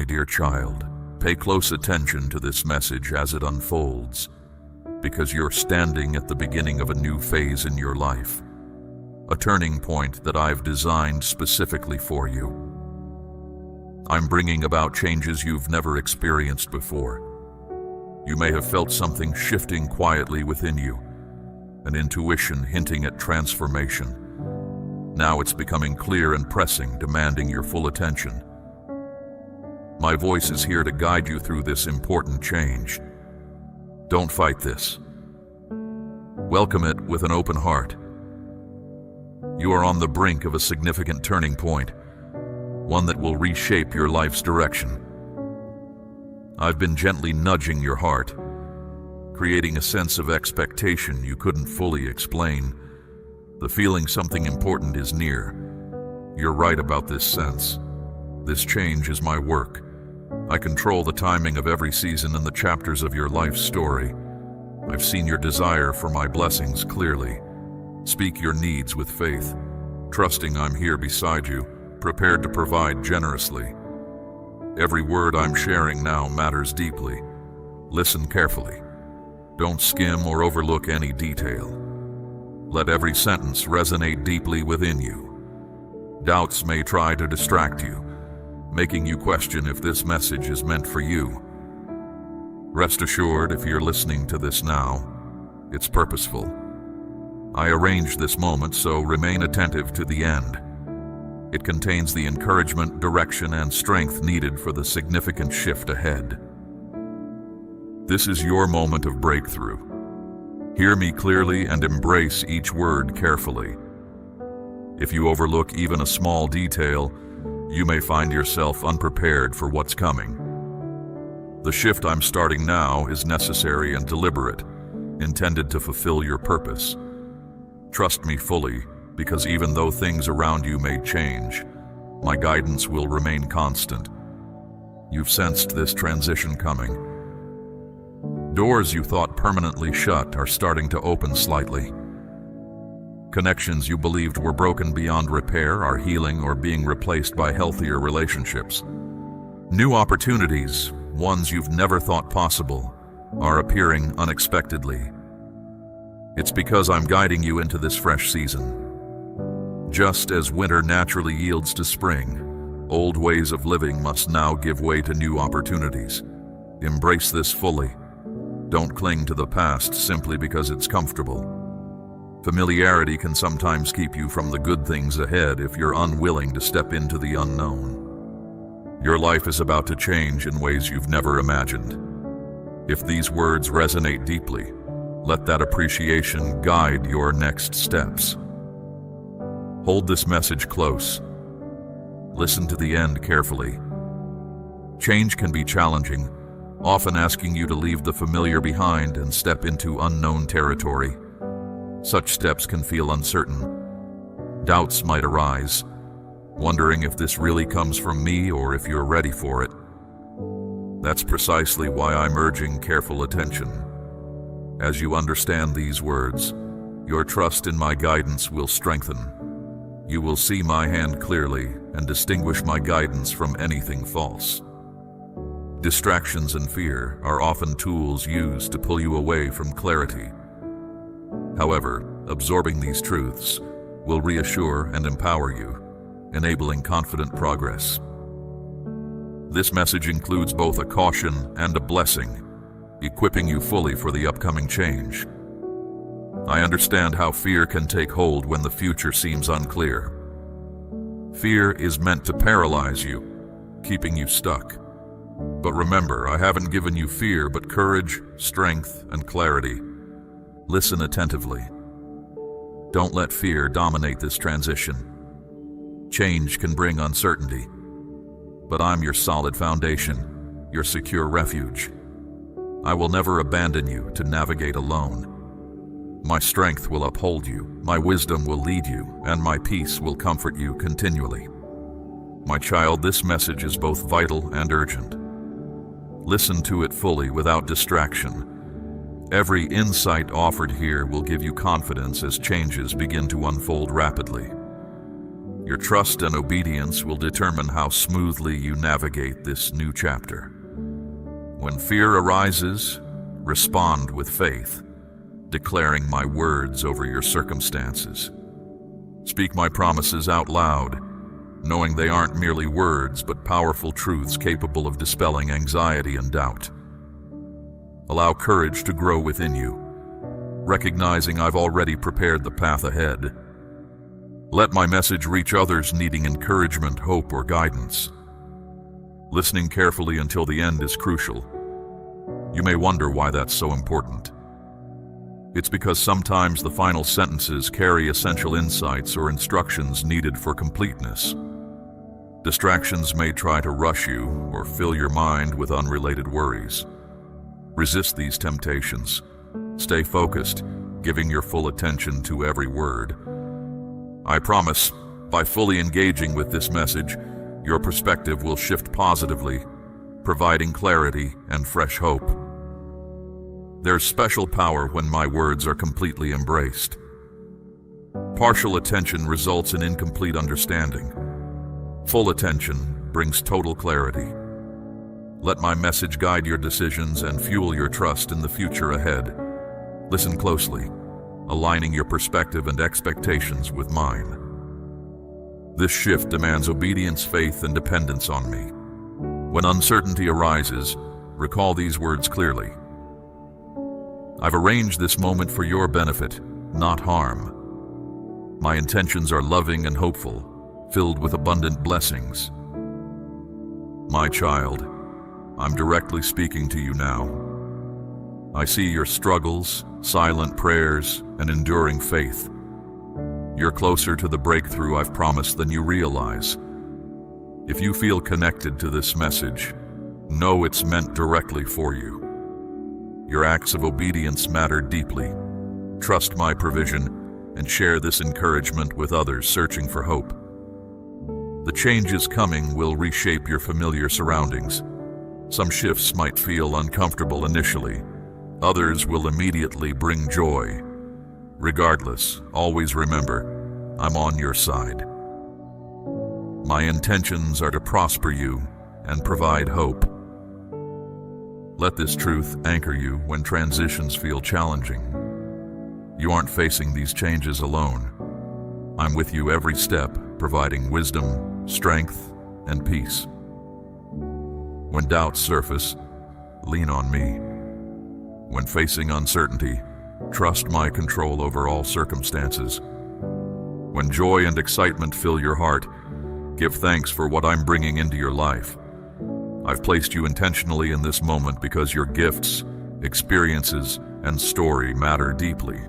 My dear child, pay close attention to this message as it unfolds, because you're standing at the beginning of a new phase in your life, a turning point that I've designed specifically for you. I'm bringing about changes you've never experienced before. You may have felt something shifting quietly within you, an intuition hinting at transformation. Now it's becoming clear and pressing, demanding your full attention. My voice is here to guide you through this important change. Don't fight this. Welcome it with an open heart. You are on the brink of a significant turning point, one that will reshape your life's direction. I've been gently nudging your heart, creating a sense of expectation you couldn't fully explain. The feeling something important is near. You're right about this sense. This change is my work. I control the timing of every season and the chapters of your life story. I've seen your desire for my blessings clearly. Speak your needs with faith, trusting I'm here beside you, prepared to provide generously. Every word I'm sharing now matters deeply. Listen carefully. Don't skim or overlook any detail. Let every sentence resonate deeply within you. Doubts may try to distract you, making you question if this message is meant for you. Rest assured, if you're listening to this now, it's purposeful. I arranged this moment, so remain attentive to the end. It contains the encouragement, direction, and strength needed for the significant shift ahead. This is your moment of breakthrough. Hear me clearly and embrace each word carefully. If you overlook even a small detail, you may find yourself unprepared for what's coming. The shift I'm starting now is necessary and deliberate, intended to fulfill your purpose. Trust me fully, because even though things around you may change, my guidance will remain constant. You've sensed this transition coming. Doors you thought permanently shut are starting to open slightly. Connections you believed were broken beyond repair are healing or being replaced by healthier relationships. New opportunities, ones you've never thought possible, are appearing unexpectedly. It's because I'm guiding you into this fresh season. Just as winter naturally yields to spring, old ways of living must now give way to new opportunities. Embrace this fully. Don't cling to the past simply because it's comfortable. Familiarity can sometimes keep you from the good things ahead if you're unwilling to step into the unknown. Your life is about to change in ways you've never imagined. If these words resonate deeply, let that appreciation guide your next steps. Hold this message close. Listen to the end carefully. Change can be challenging, often asking you to leave the familiar behind and step into unknown territory. Such steps can feel uncertain. Doubts might arise, wondering if this really comes from me or if you're ready for it. That's precisely why I'm urging careful attention. As you understand these words, your trust in my guidance will strengthen. You will see my hand clearly and distinguish my guidance from anything false. Distractions and fear are often tools used to pull you away from clarity. However, absorbing these truths will reassure and empower you, enabling confident progress. This message includes both a caution and a blessing, equipping you fully for the upcoming change. I understand how fear can take hold when the future seems unclear. Fear is meant to paralyze you, keeping you stuck. But remember, I haven't given you fear, but courage, strength, and clarity. Listen attentively. Don't let fear dominate this transition. Change can bring uncertainty, but I'm your solid foundation, your secure refuge. I will never abandon you to navigate alone. My strength will uphold you, my wisdom will lead you, and my peace will comfort you continually. My child, this message is both vital and urgent. Listen to it fully without distraction. Every insight offered here will give you confidence as changes begin to unfold rapidly. Your trust and obedience will determine how smoothly you navigate this new chapter. When fear arises, respond with faith, declaring my words over your circumstances. Speak my promises out loud, knowing they aren't merely words but powerful truths capable of dispelling anxiety and doubt. Allow courage to grow within you, recognizing I've already prepared the path ahead. Let my message reach others needing encouragement, hope, or guidance. Listening carefully until the end is crucial. You may wonder why that's so important. It's because sometimes the final sentences carry essential insights or instructions needed for completeness. Distractions may try to rush you or fill your mind with unrelated worries. Resist these temptations. Stay focused, giving your full attention to every word. I promise, by fully engaging with this message, your perspective will shift positively, providing clarity and fresh hope. There's special power when my words are completely embraced. Partial attention results in incomplete understanding. Full attention brings total clarity. Let my message guide your decisions and fuel your trust in the future ahead. Listen closely, aligning your perspective and expectations with mine. This shift demands obedience, faith, and dependence on me. When uncertainty arises, recall these words clearly. I've arranged this moment for your benefit, not harm. My intentions are loving and hopeful, filled with abundant blessings. My child, I'm directly speaking to you now. I see your struggles, silent prayers, and enduring faith. You're closer to the breakthrough I've promised than you realize. If you feel connected to this message, know it's meant directly for you. Your acts of obedience matter deeply. Trust my provision and share this encouragement with others searching for hope. The changes coming will reshape your familiar surroundings. Some shifts might feel uncomfortable initially. Others will immediately bring joy. Regardless, always remember, I'm on your side. My intentions are to prosper you and provide hope. Let this truth anchor you when transitions feel challenging. You aren't facing these changes alone. I'm with you every step, providing wisdom, strength, and peace. When doubts surface, lean on me. When facing uncertainty, trust my control over all circumstances. When joy and excitement fill your heart, give thanks for what I'm bringing into your life. I've placed you intentionally in this moment because your gifts, experiences, and story matter deeply.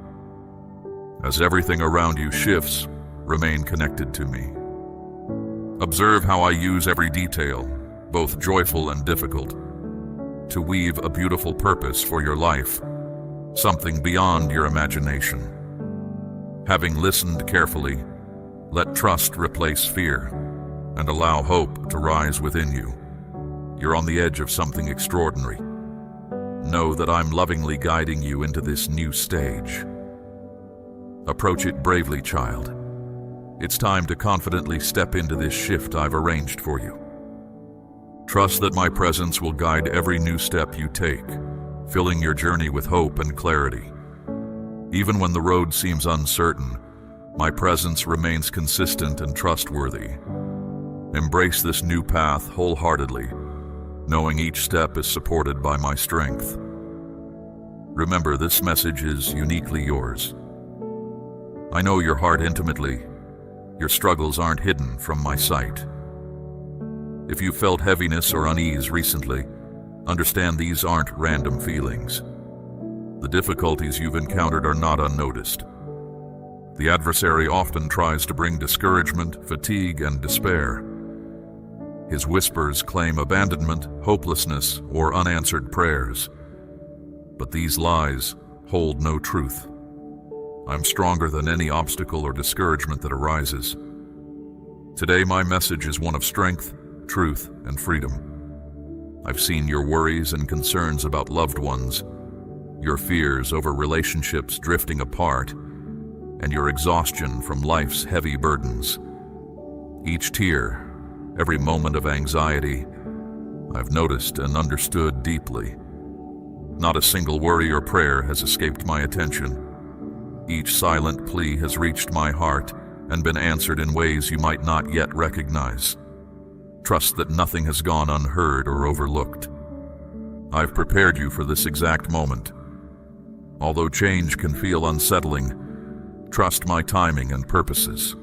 As everything around you shifts, remain connected to me. Observe how I use every detail, both joyful and difficult, to weave a beautiful purpose for your life, something beyond your imagination. Having listened carefully, let trust replace fear and allow hope to rise within you. You're on the edge of something extraordinary. Know that I'm lovingly guiding you into this new stage. Approach it bravely, child. It's time to confidently step into this shift I've arranged for you. Trust that my presence will guide every new step you take, filling your journey with hope and clarity. Even when the road seems uncertain, my presence remains consistent and trustworthy. Embrace this new path wholeheartedly, knowing each step is supported by my strength. Remember, this message is uniquely yours. I know your heart intimately. Your struggles aren't hidden from my sight. If you felt heaviness or unease recently, understand these aren't random feelings. The difficulties you've encountered are not unnoticed. The adversary often tries to bring discouragement, fatigue, and despair. His whispers claim abandonment, hopelessness, or unanswered prayers. But these lies hold no truth. I'm stronger than any obstacle or discouragement that arises. Today, my message is one of strength, truth, and freedom. I've seen your worries and concerns about loved ones, your fears over relationships drifting apart, and your exhaustion from life's heavy burdens. Each tear, every moment of anxiety, I've noticed and understood deeply. Not a single worry or prayer has escaped my attention. Each silent plea has reached my heart and been answered in ways you might not yet recognize. Trust that nothing has gone unheard or overlooked. I've prepared you for this exact moment. Although change can feel unsettling, trust my timing and purposes.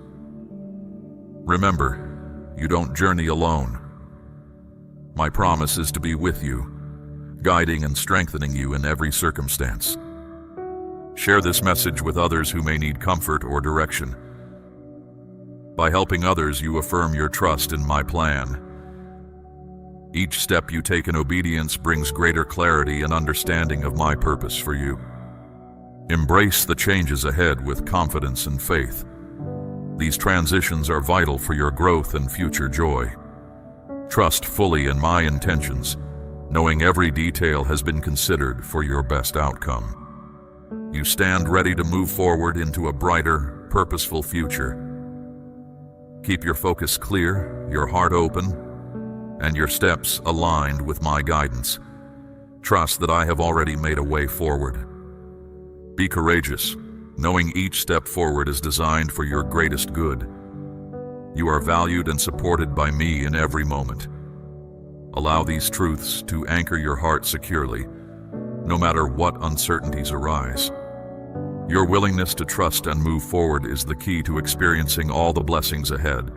Remember, you don't journey alone. My promise is to be with you, guiding and strengthening you in every circumstance. Share this message with others who may need comfort or direction. By helping others, you affirm your trust in my plan. Each step you take in obedience brings greater clarity and understanding of my purpose for you. Embrace the changes ahead with confidence and faith. These transitions are vital for your growth and future joy. Trust fully in my intentions, knowing every detail has been considered for your best outcome. You stand ready to move forward into a brighter, purposeful future. Keep your focus clear, your heart open, and your steps aligned with my guidance. Trust that I have already made a way forward. Be courageous, knowing each step forward is designed for your greatest good. You are valued and supported by me in every moment. Allow these truths to anchor your heart securely, no matter what uncertainties arise. Your willingness to trust and move forward is the key to experiencing all the blessings ahead.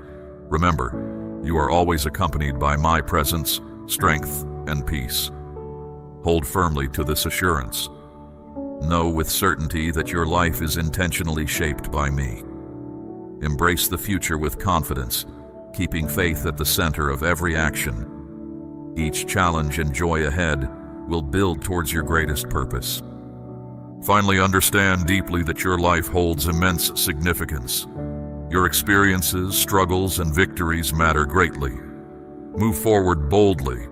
Remember, you are always accompanied by my presence, strength, and peace. Hold firmly to this assurance. Know with certainty that your life is intentionally shaped by me. Embrace the future with confidence, keeping faith at the center of every action. Each challenge and joy ahead will build towards your greatest purpose. Finally, understand deeply that your life holds immense significance. Your experiences, struggles, and victories matter greatly. Move forward boldly,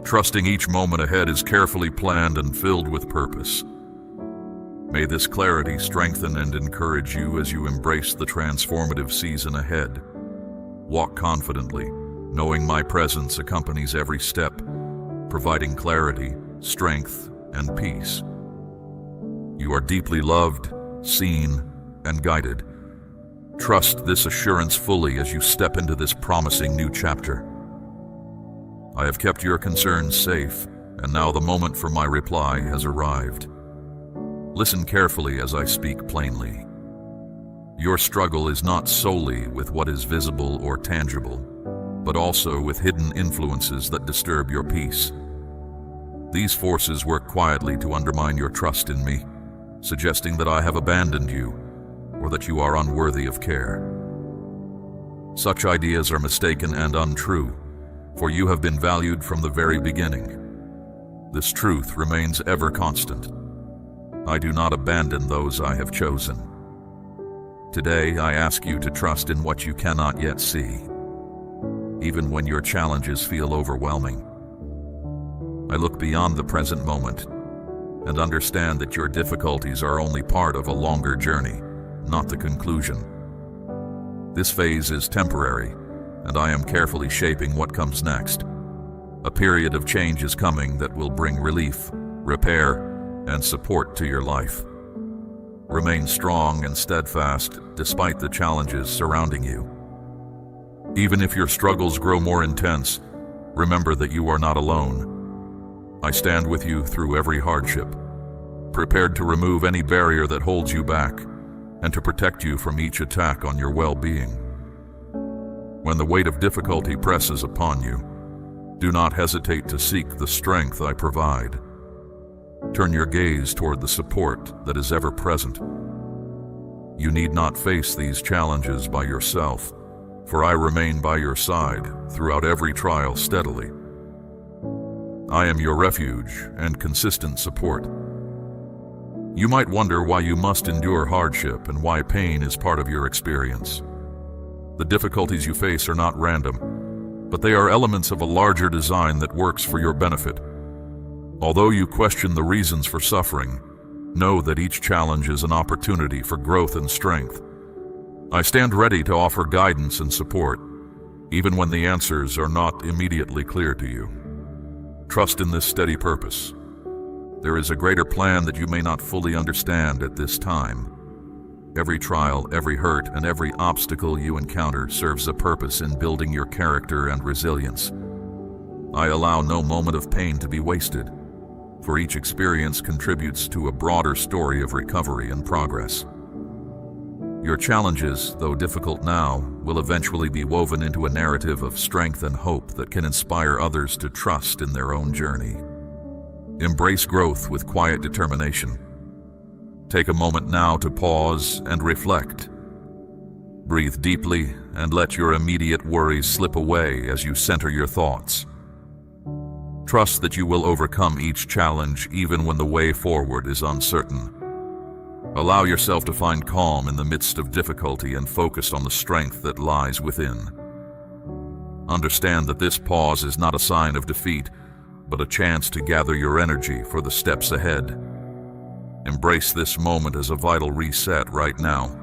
trusting each moment ahead is carefully planned and filled with purpose. May this clarity strengthen and encourage you as you embrace the transformative season ahead. Walk confidently, knowing my presence accompanies every step, providing clarity, strength, and peace. You are deeply loved, seen, and guided. Trust this assurance fully as you step into this promising new chapter. I have kept your concerns safe, and now the moment for my reply has arrived. Listen carefully as I speak plainly. Your struggle is not solely with what is visible or tangible, but also with hidden influences that disturb your peace. These forces work quietly to undermine your trust in me, suggesting that I have abandoned you or that you are unworthy of care. Such ideas are mistaken and untrue, for you have been valued from the very beginning. This truth remains ever constant. I do not abandon those I have chosen. Today, I ask you to trust in what you cannot yet see, even when your challenges feel overwhelming. I look beyond the present moment and understand that your difficulties are only part of a longer journey, not the conclusion. This phase is temporary, and I am carefully shaping what comes next. A period of change is coming that will bring relief, repair, and support to your life. Remain strong and steadfast despite the challenges surrounding you. Even if your struggles grow more intense, remember that you are not alone. I stand with you through every hardship, prepared to remove any barrier that holds you back and to protect you from each attack on your well-being. When the weight of difficulty presses upon you, do not hesitate to seek the strength I provide. Turn your gaze toward the support that is ever present. You need not face these challenges by yourself, for I remain by your side throughout every trial steadily. I am your refuge and consistent support. You might wonder why you must endure hardship and why pain is part of your experience. The difficulties you face are not random, but they are elements of a larger design that works for your benefit. Although you question the reasons for suffering, know that each challenge is an opportunity for growth and strength. I stand ready to offer guidance and support, even when the answers are not immediately clear to you. Trust in this steady purpose. There is a greater plan that you may not fully understand at this time. Every trial, every hurt, and every obstacle you encounter serves a purpose in building your character and resilience. I allow no moment of pain to be wasted, for each experience contributes to a broader story of recovery and progress. Your challenges, though difficult now, will eventually be woven into a narrative of strength and hope that can inspire others to trust in their own journey. Embrace growth with quiet determination. Take a moment now to pause and reflect. Breathe deeply and let your immediate worries slip away as you center your thoughts. Trust that you will overcome each challenge even when the way forward is uncertain. Allow yourself to find calm in the midst of difficulty and focus on the strength that lies within. Understand that this pause is not a sign of defeat, but a chance to gather your energy for the steps ahead. Embrace this moment as a vital reset right now.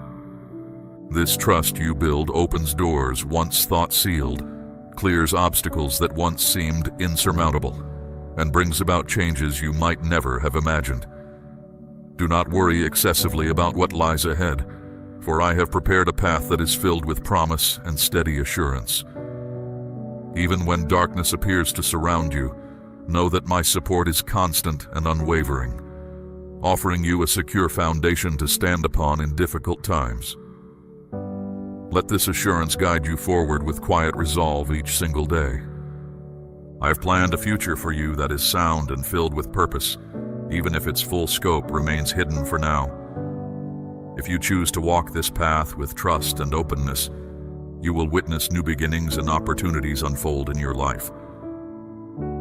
This trust you build opens doors once thought sealed, clears obstacles that once seemed insurmountable, and brings about changes you might never have imagined. Do not worry excessively about what lies ahead, for I have prepared a path that is filled with promise and steady assurance. Even when darkness appears to surround you, know that my support is constant and unwavering, offering you a secure foundation to stand upon in difficult times. Let this assurance guide you forward with quiet resolve each single day. I have planned a future for you that is sound and filled with purpose, even if its full scope remains hidden for now. If you choose to walk this path with trust and openness, you will witness new beginnings and opportunities unfold in your life.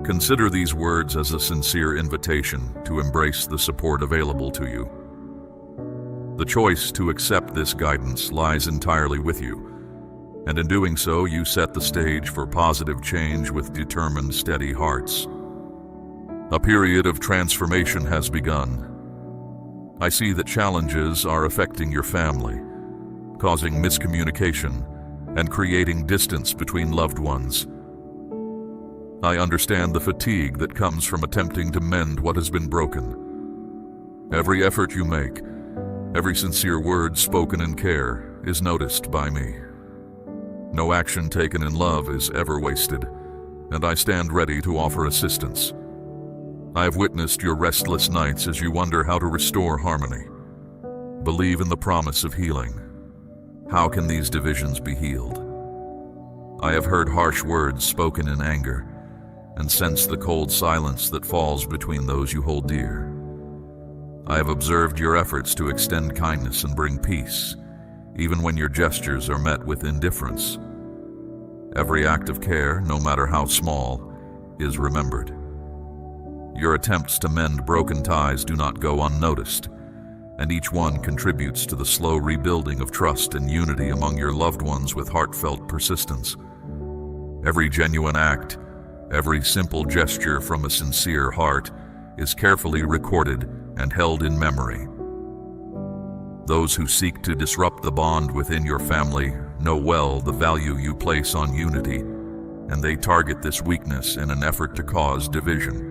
Consider these words as a sincere invitation to embrace the support available to you. The choice to accept this guidance lies entirely with you, and in doing so, you set the stage for positive change with determined, steady hearts. A period of transformation has begun. I see that challenges are affecting your family, causing miscommunication and creating distance between loved ones. I understand the fatigue that comes from attempting to mend what has been broken. Every effort you make, every sincere word spoken in care, is noticed by me. No action taken in love is ever wasted, and I stand ready to offer assistance. I have witnessed your restless nights as you wonder how to restore harmony. Believe in the promise of healing. How can these divisions be healed? I have heard harsh words spoken in anger, and sense the cold silence that falls between those you hold dear. I have observed your efforts to extend kindness and bring peace, even when your gestures are met with indifference. Every act of care, no matter how small, is remembered. Your attempts to mend broken ties do not go unnoticed, and each one contributes to the slow rebuilding of trust and unity among your loved ones with heartfelt persistence. Every genuine act, every simple gesture from a sincere heart is carefully recorded and held in memory. Those who seek to disrupt the bond within your family know well the value you place on unity, and they target this weakness in an effort to cause division.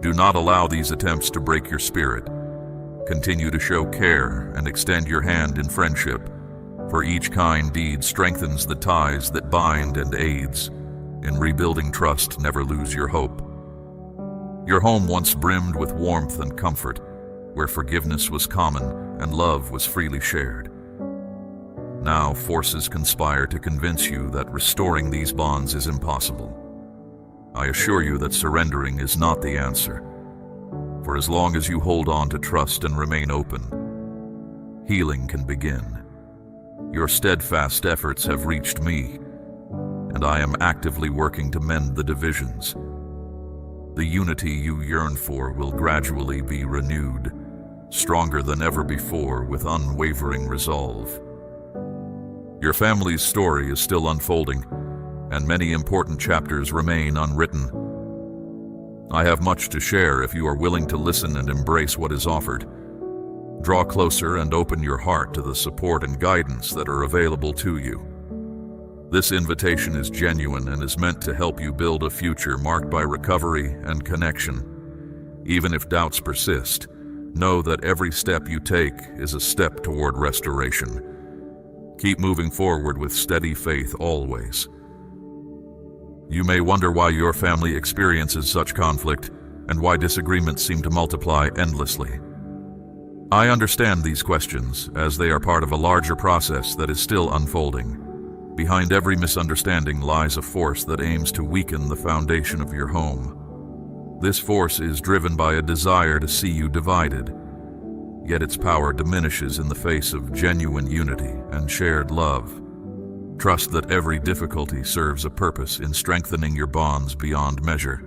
Do not allow these attempts to break your spirit. Continue to show care and extend your hand in friendship, for each kind deed strengthens the ties that bind and aids. In rebuilding trust, never lose your hope. Your home once brimmed with warmth and comfort, where forgiveness was common and love was freely shared. Now forces conspire to convince you that restoring these bonds is impossible. I assure you that surrendering is not the answer, for as long as you hold on to trust and remain open, healing can begin. Your steadfast efforts have reached me, and I am actively working to mend the divisions. The unity you yearn for will gradually be renewed, stronger than ever before with unwavering resolve. Your family's story is still unfolding, and many important chapters remain unwritten. I have much to share if you are willing to listen and embrace what is offered. Draw closer and open your heart to the support and guidance that are available to you. This invitation is genuine and is meant to help you build a future marked by recovery and connection. Even if doubts persist, know that every step you take is a step toward restoration. Keep moving forward with steady faith always. You may wonder why your family experiences such conflict and why disagreements seem to multiply endlessly. I understand these questions, as they are part of a larger process that is still unfolding. Behind every misunderstanding lies a force that aims to weaken the foundation of your home. This force is driven by a desire to see you divided, yet its power diminishes in the face of genuine unity and shared love. Trust that every difficulty serves a purpose in strengthening your bonds beyond measure.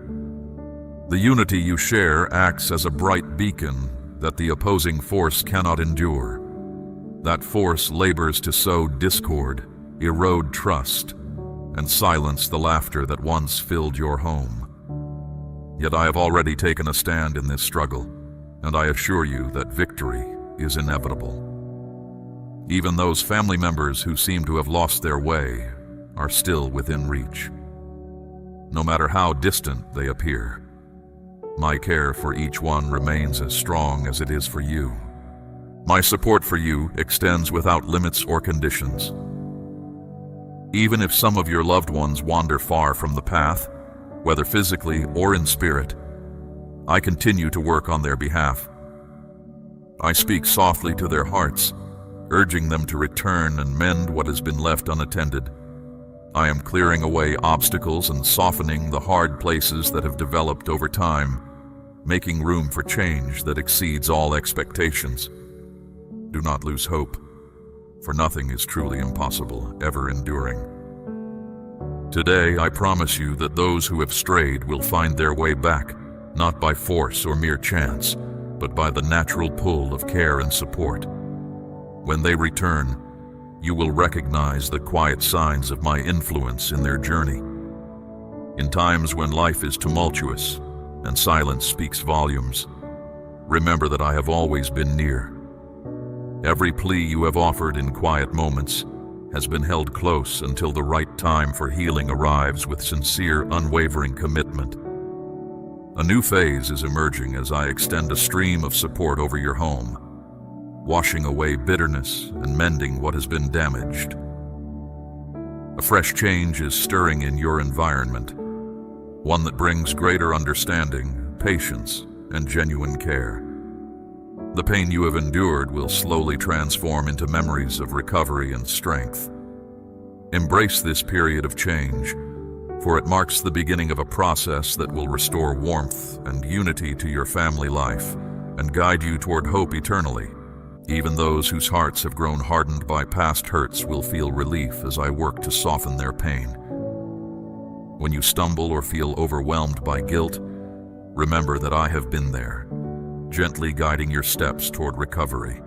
The unity you share acts as a bright beacon that the opposing force cannot endure. That force labors to sow discord, erode trust, and silence the laughter that once filled your home. Yet I have already taken a stand in this struggle, and I assure you that victory is inevitable. Even those family members who seem to have lost their way are still within reach. No matter how distant they appear, my care for each one remains as strong as it is for you. My support for you extends without limits or conditions. Even if some of your loved ones wander far from the path, whether physically or in spirit, I continue to work on their behalf. I speak softly to their hearts, urging them to return and mend what has been left unattended. I am clearing away obstacles and softening the hard places that have developed over time, making room for change that exceeds all expectations. Do not lose hope, for nothing is truly impossible, ever enduring. Today, I promise you that those who have strayed will find their way back, not by force or mere chance, but by the natural pull of care and support. When they return, you will recognize the quiet signs of my influence in their journey. In times when life is tumultuous and silence speaks volumes, remember that I have always been near. Every plea you have offered in quiet moments has been held close until the right time for healing arrives with sincere, unwavering commitment. A new phase is emerging as I extend a stream of support over your home, washing away bitterness and mending what has been damaged. A fresh change is stirring in your environment, one that brings greater understanding, patience, and genuine care. The pain you have endured will slowly transform into memories of recovery and strength. Embrace this period of change, for it marks the beginning of a process that will restore warmth and unity to your family life and guide you toward hope eternally. Even those whose hearts have grown hardened by past hurts will feel relief as I work to soften their pain. When you stumble or feel overwhelmed by guilt, remember that I have been there, gently guiding your steps toward recovery.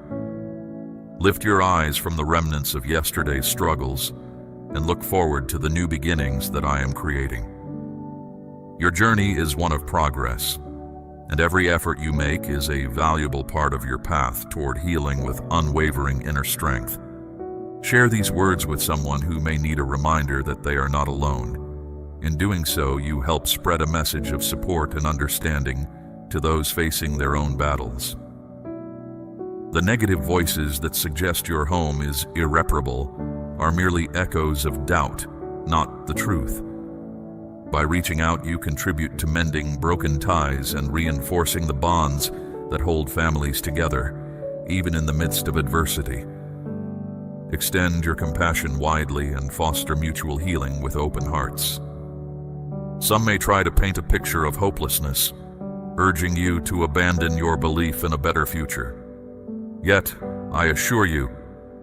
Lift your eyes from the remnants of yesterday's struggles and look forward to the new beginnings that I am creating. Your journey is one of progress, and every effort you make is a valuable part of your path toward healing with unwavering inner strength. Share these words with someone who may need a reminder that they are not alone. In doing so, you help spread a message of support and understanding to those facing their own battles. The negative voices that suggest your home is irreparable are merely echoes of doubt, not the truth. By reaching out, you contribute to mending broken ties and reinforcing the bonds that hold families together, even in the midst of adversity. Extend your compassion widely and foster mutual healing with open hearts. Some may try to paint a picture of hopelessness, urging you to abandon your belief in a better future. Yet, I assure you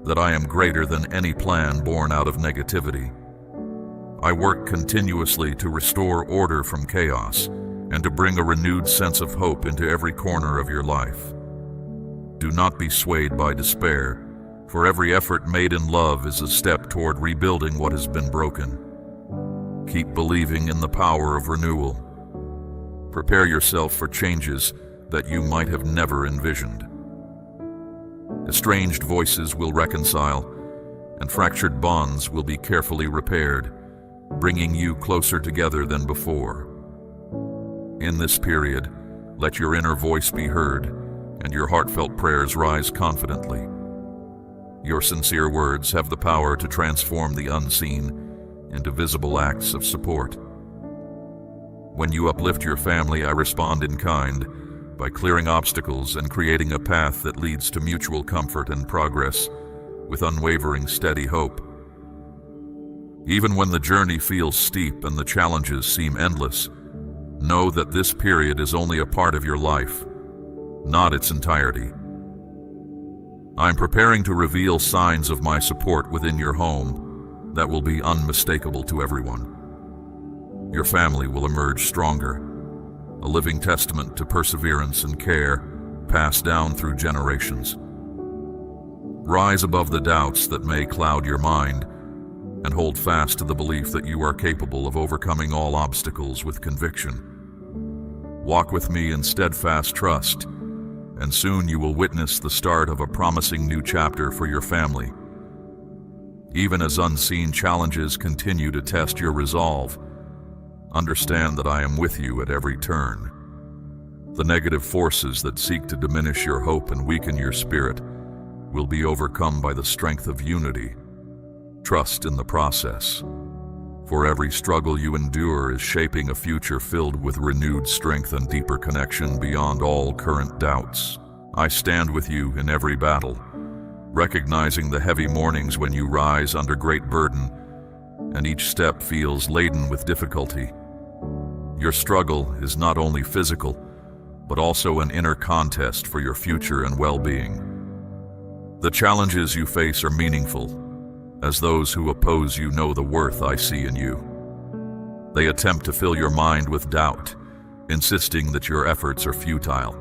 that I am greater than any plan born out of negativity. I work continuously to restore order from chaos and to bring a renewed sense of hope into every corner of your life. Do not be swayed by despair, for every effort made in love is a step toward rebuilding what has been broken. Keep believing in the power of renewal. Prepare yourself for changes that you might have never envisioned. Estranged voices will reconcile, and fractured bonds will be carefully repaired, bringing you closer together than before. In this period, let your inner voice be heard and your heartfelt prayers rise confidently. Your sincere words have the power to transform the unseen into visible acts of support. When you uplift your family, I respond in kind by clearing obstacles and creating a path that leads to mutual comfort and progress with unwavering, steady hope. Even when the journey feels steep and the challenges seem endless, know that this period is only a part of your life, not its entirety. I'm preparing to reveal signs of my support within your home that will be unmistakable to everyone. Your family will emerge stronger, a living testament to perseverance and care passed down through generations. Rise above the doubts that may cloud your mind and hold fast to the belief that you are capable of overcoming all obstacles with conviction. Walk with me in steadfast trust, and soon you will witness the start of a promising new chapter for your family. Even as unseen challenges continue to test your resolve, understand that I am with you at every turn. The negative forces that seek to diminish your hope and weaken your spirit will be overcome by the strength of unity. Trust in the process, for every struggle you endure is shaping a future filled with renewed strength and deeper connection beyond all current doubts. I stand with you in every battle, recognizing the heavy mornings when you rise under great burden, and each step feels laden with difficulty. Your struggle is not only physical, but also an inner contest for your future and well-being. The challenges you face are meaningful, as those who oppose you know the worth I see in you. They attempt to fill your mind with doubt, insisting that your efforts are futile.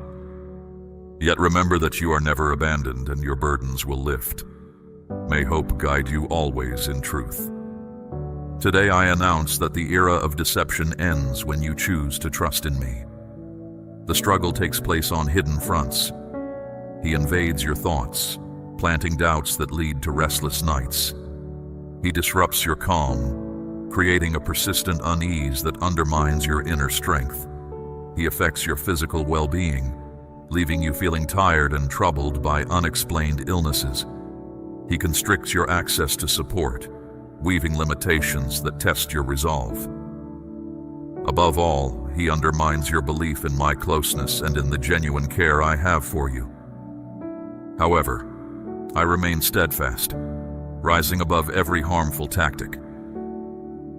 Yet remember that you are never abandoned and your burdens will lift. May hope guide you always in truth. Today I announce that the era of deception ends when you choose to trust in me. The struggle takes place on hidden fronts. He invades your thoughts, planting doubts that lead to restless nights. He disrupts your calm, creating a persistent unease that undermines your inner strength. He affects your physical well-being, leaving you feeling tired and troubled by unexplained illnesses. He constricts your access to support, weaving limitations that test your resolve. Above all, he undermines your belief in my closeness and in the genuine care I have for you. However, I remain steadfast, rising above every harmful tactic.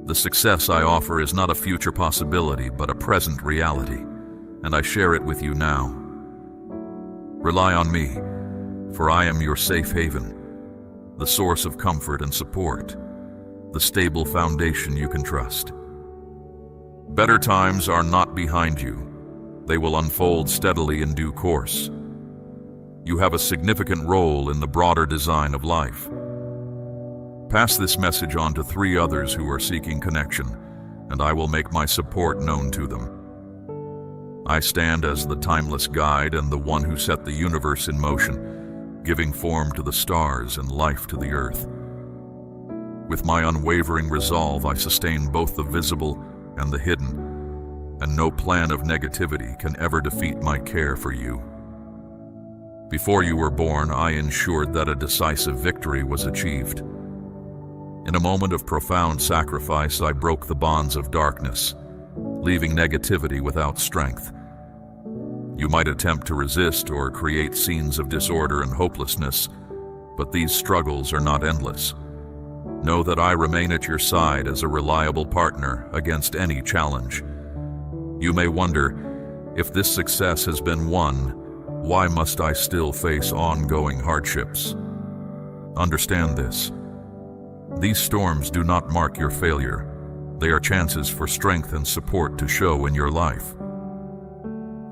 The success I offer is not a future possibility, but a present reality, and I share it with you now. Rely on me, for I am your safe haven, the source of comfort and support, the stable foundation you can trust. Better times are not behind you. They will unfold steadily in due course. You have a significant role in the broader design of life. Pass this message on to 3 others who are seeking connection, and I will make my support known to them. I stand as the timeless guide and the one who set the universe in motion, giving form to the stars and life to the earth. With my unwavering resolve, I sustain both the visible and the hidden, and no plan of negativity can ever defeat my care for you. Before you were born, I ensured that a decisive victory was achieved. In a moment of profound sacrifice, I broke the bonds of darkness, leaving negativity without strength. You might attempt to resist or create scenes of disorder and hopelessness, but these struggles are not endless. Know that I remain at your side as a reliable partner against any challenge. You may wonder, if this success has been won, why must I still face ongoing hardships? Understand this. These storms do not mark your failure. They are chances for strength and support to show in your life.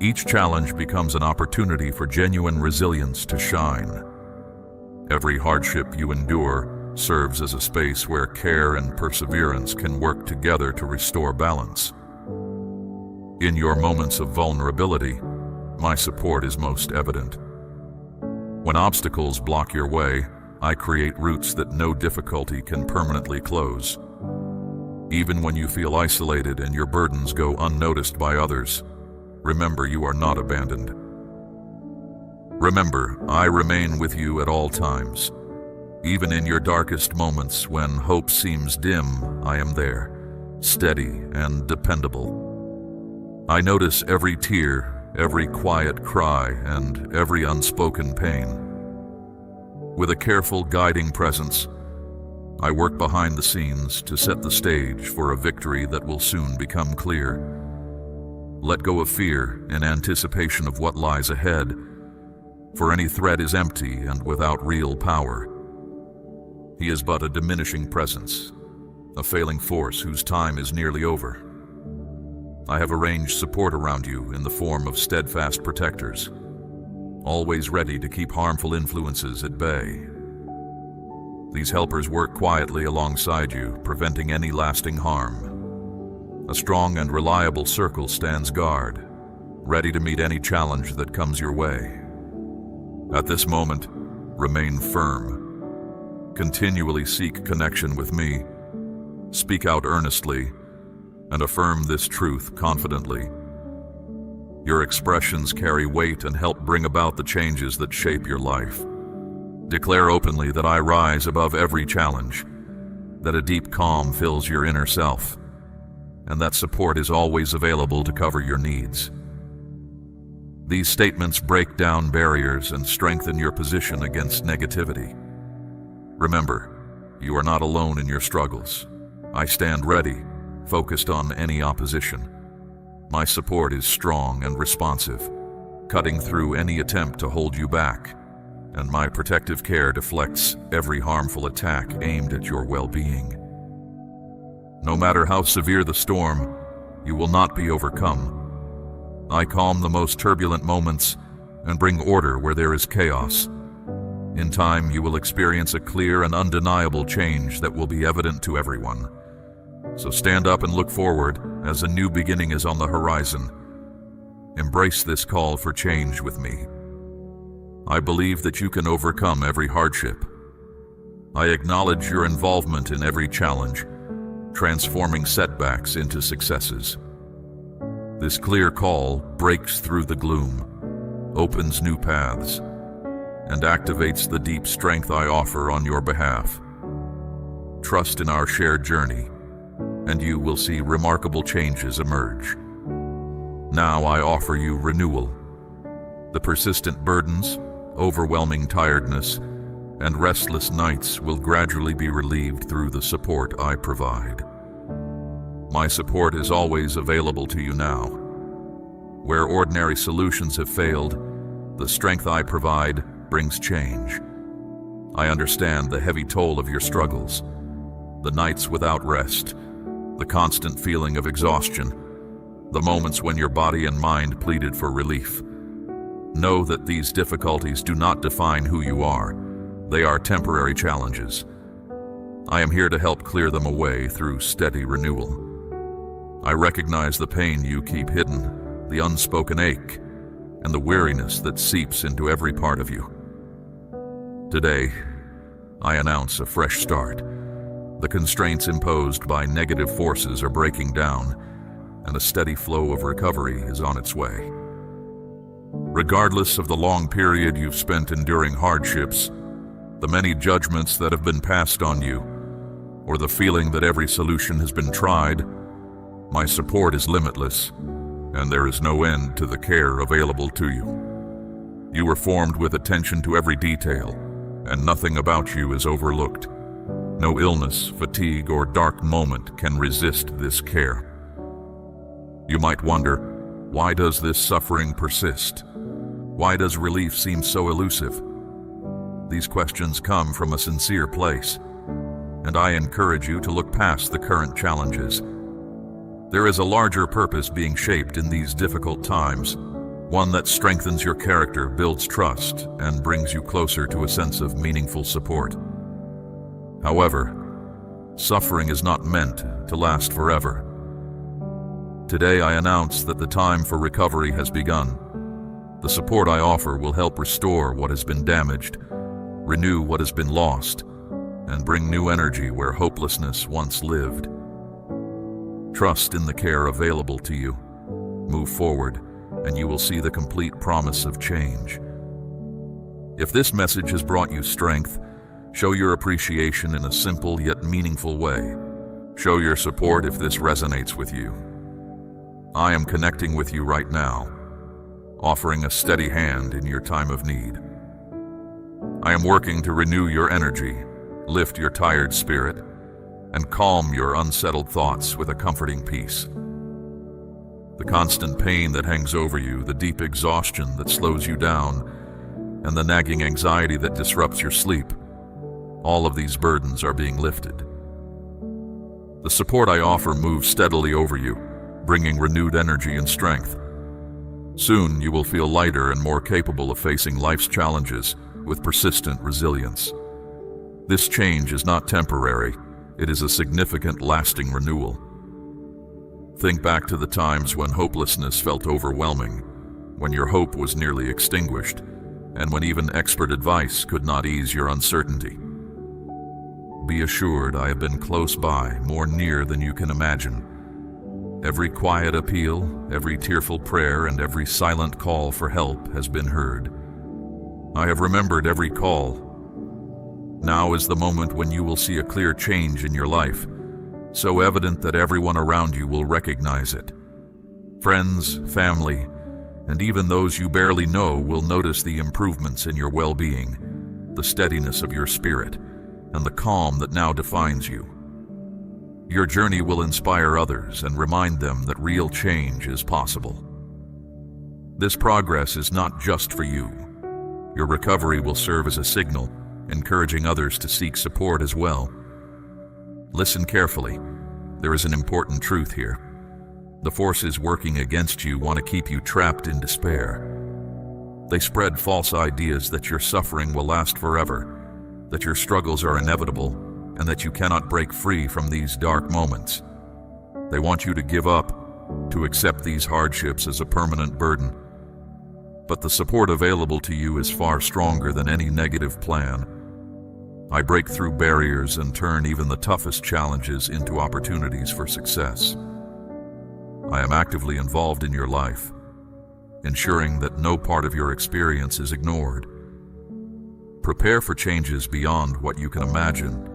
Each challenge becomes an opportunity for genuine resilience to shine. Every hardship you endure serves as a space where care and perseverance can work together to restore balance. In your moments of vulnerability, my support is most evident. When obstacles block your way, I create roots that no difficulty can permanently close. Even when you feel isolated and your burdens go unnoticed by others, remember you are not abandoned. Remember, I remain with you at all times. Even in your darkest moments when hope seems dim, I am there, steady and dependable. I notice every tear, every quiet cry, and every unspoken pain. With a careful guiding presence, I work behind the scenes to set the stage for a victory that will soon become clear. Let go of fear in anticipation of what lies ahead, for any threat is empty and without real power. He is but a diminishing presence, a failing force whose time is nearly over. I have arranged support around you in the form of steadfast protectors, always ready to keep harmful influences at bay. These helpers work quietly alongside you, preventing any lasting harm. A strong and reliable circle stands guard, ready to meet any challenge that comes your way. At this moment, remain firm. Continually seek connection with me. Speak out earnestly and affirm this truth confidently. Your expressions carry weight and help bring about the changes that shape your life. Declare openly that I rise above every challenge, that a deep calm fills your inner self, and that support is always available to cover your needs. These statements break down barriers and strengthen your position against negativity. Remember, you are not alone in your struggles. I stand ready, focused on any opposition. My support is strong and responsive, cutting through any attempt to hold you back, and my protective care deflects every harmful attack aimed at your well-being. No matter how severe the storm, you will not be overcome. I calm the most turbulent moments and bring order where there is chaos. In time, you will experience a clear and undeniable change that will be evident to everyone. So stand up and look forward as a new beginning is on the horizon. Embrace this call for change with me. I believe that you can overcome every hardship. I acknowledge your involvement in every challenge, transforming setbacks into successes. This clear call breaks through the gloom, opens new paths, and activates the deep strength I offer on your behalf. Trust in our shared journey, and you will see remarkable changes emerge. Now I offer you renewal. The persistent burdens, overwhelming tiredness, and restless nights will gradually be relieved through the support I provide. My support is always available to you now. Where ordinary solutions have failed, the strength I provide brings change. I understand the heavy toll of your struggles, the nights without rest, the constant feeling of exhaustion, the moments when your body and mind pleaded for relief. Know that these difficulties do not define who you are. They are temporary challenges. I am here to help clear them away through steady renewal. I recognize the pain you keep hidden, the unspoken ache, and the weariness that seeps into every part of you. Today, I announce a fresh start. The constraints imposed by negative forces are breaking down, and a steady flow of recovery is on its way. Regardless of the long period you've spent enduring hardships, the many judgments that have been passed on you, or the feeling that every solution has been tried, my support is limitless, and there is no end to the care available to you. You were formed with attention to every detail, and nothing about you is overlooked. No illness, fatigue, or dark moment can resist this care. You might wonder, why does this suffering persist? Why does relief seem so elusive? These questions come from a sincere place, and I encourage you to look past the current challenges. There is a larger purpose being shaped in these difficult times, one that strengthens your character, builds trust, and brings you closer to a sense of meaningful support. However, suffering is not meant to last forever. Today I announce that the time for recovery has begun. The support I offer will help restore what has been damaged, renew what has been lost, and bring new energy where hopelessness once lived. Trust in the care available to you. Move forward, and you will see the complete promise of change. If this message has brought you strength, show your appreciation in a simple yet meaningful way. Show your support if this resonates with you. I am connecting with you right now, offering a steady hand in your time of need. I am working to renew your energy, lift your tired spirit, and calm your unsettled thoughts with a comforting peace. The constant pain that hangs over you, the deep exhaustion that slows you down, and the nagging anxiety that disrupts your sleep, all of these burdens are being lifted. The support I offer moves steadily over you, bringing renewed energy and strength. Soon you will feel lighter and more capable of facing life's challenges with persistent resilience. This change is not temporary, it is a significant, lasting renewal. Think back to the times when hopelessness felt overwhelming, when your hope was nearly extinguished, and when even expert advice could not ease your uncertainty. Be assured I have been close by, more near than you can imagine. Every quiet appeal, every tearful prayer, and every silent call for help has been heard. I have remembered every call. Now is the moment when you will see a clear change in your life, so evident that everyone around you will recognize it. Friends, family, and even those you barely know will notice the improvements in your well-being, the steadiness of your spirit, and the calm that now defines you. Your journey will inspire others and remind them that real change is possible. This progress is not just for you. Your recovery will serve as a signal, encouraging others to seek support as well. Listen carefully. There is an important truth here. The forces working against you want to keep you trapped in despair. They spread false ideas that your suffering will last forever, that your struggles are inevitable, and that you cannot break free from these dark moments. They want you to give up, to accept these hardships as a permanent burden. But the support available to you is far stronger than any negative plan. I break through barriers and turn even the toughest challenges into opportunities for success. I am actively involved in your life, ensuring that no part of your experience is ignored. Prepare for changes beyond what you can imagine,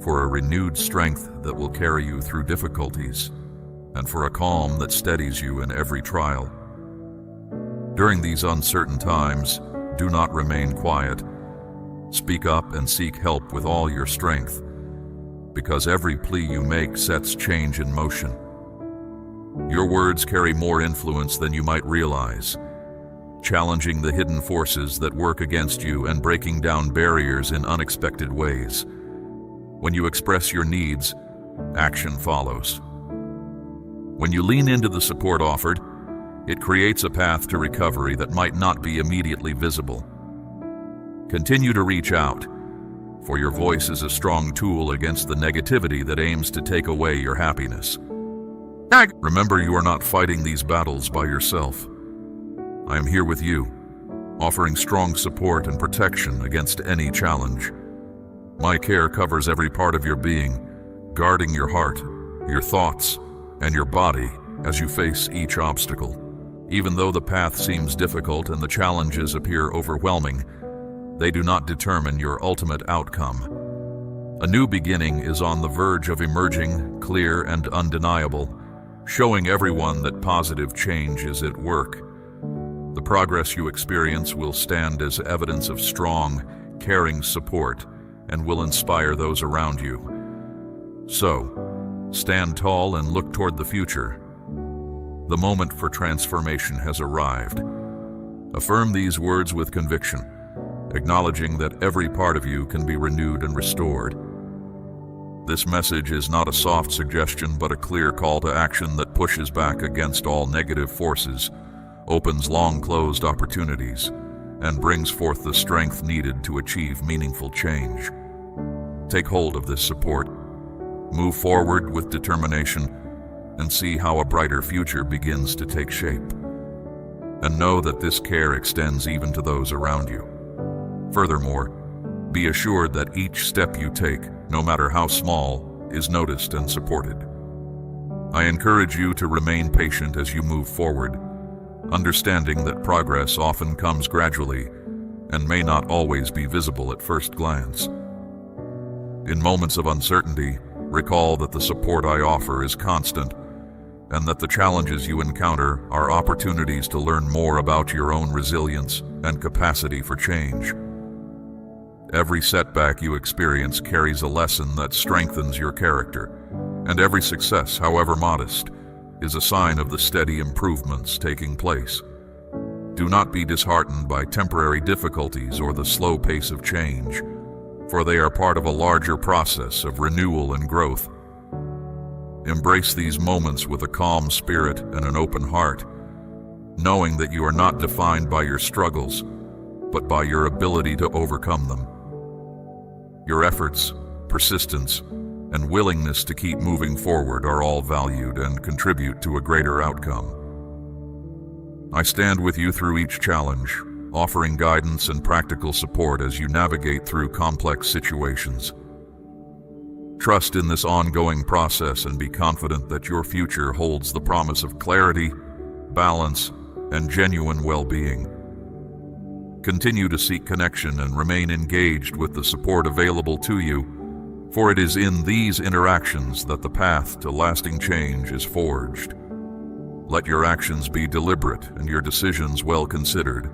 for a renewed strength that will carry you through difficulties, and for a calm that steadies you in every trial. During these uncertain times, do not remain quiet. Speak up and seek help with all your strength, because every plea you make sets change in motion. Your words carry more influence than you might realize, challenging the hidden forces that work against you and breaking down barriers in unexpected ways. When you express your needs, action follows. When you lean into the support offered, it creates a path to recovery that might not be immediately visible. Continue to reach out, for your voice is a strong tool against the negativity that aims to take away your happiness. Remember, you are not fighting these battles by yourself. I am here with you, offering strong support and protection against any challenge. My care covers every part of your being, guarding your heart, your thoughts, and your body as you face each obstacle. Even though the path seems difficult and the challenges appear overwhelming, they do not determine your ultimate outcome. A new beginning is on the verge of emerging, clear and undeniable, showing everyone that positive change is at work. The progress you experience will stand as evidence of strong, caring support and will inspire those around you. So, stand tall and look toward the future. The moment for transformation has arrived. Affirm these words with conviction, acknowledging that every part of you can be renewed and restored. This message is not a soft suggestion, but a clear call to action that pushes back against all negative forces, opens long-closed opportunities, and brings forth the strength needed to achieve meaningful change. Take hold of this support, move forward with determination, and see how a brighter future begins to take shape. And know that this care extends even to those around you. Furthermore, Be assured that each step you take, no matter how small, is noticed and supported. I encourage you to remain patient as you move forward, understanding that progress often comes gradually and may not always be visible at first glance. In moments of uncertainty, recall that the support I offer is constant and that the challenges you encounter are opportunities to learn more about your own resilience and capacity for change. Every setback you experience carries a lesson that strengthens your character, and every success, however modest, is a sign of the steady improvements taking place. Do not be disheartened by temporary difficulties or the slow pace of change, for they are part of a larger process of renewal and growth. Embrace these moments with a calm spirit and an open heart, knowing that you are not defined by your struggles, but by your ability to overcome them. Your efforts, persistence, and willingness to keep moving forward are all valued and contribute to a greater outcome. I stand with you through each challenge, offering guidance and practical support as you navigate through complex situations. Trust in this ongoing process and be confident that your future holds the promise of clarity, balance, and genuine well-being. Continue to seek connection and remain engaged with the support available to you, for it is in these interactions that the path to lasting change is forged. Let your actions be deliberate and your decisions well considered,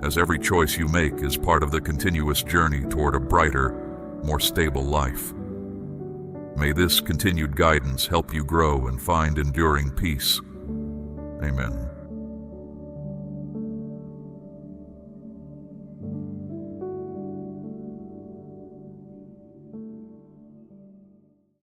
as every choice you make is part of the continuous journey toward a brighter, more stable life. May this continued guidance help you grow and find enduring peace. Amen.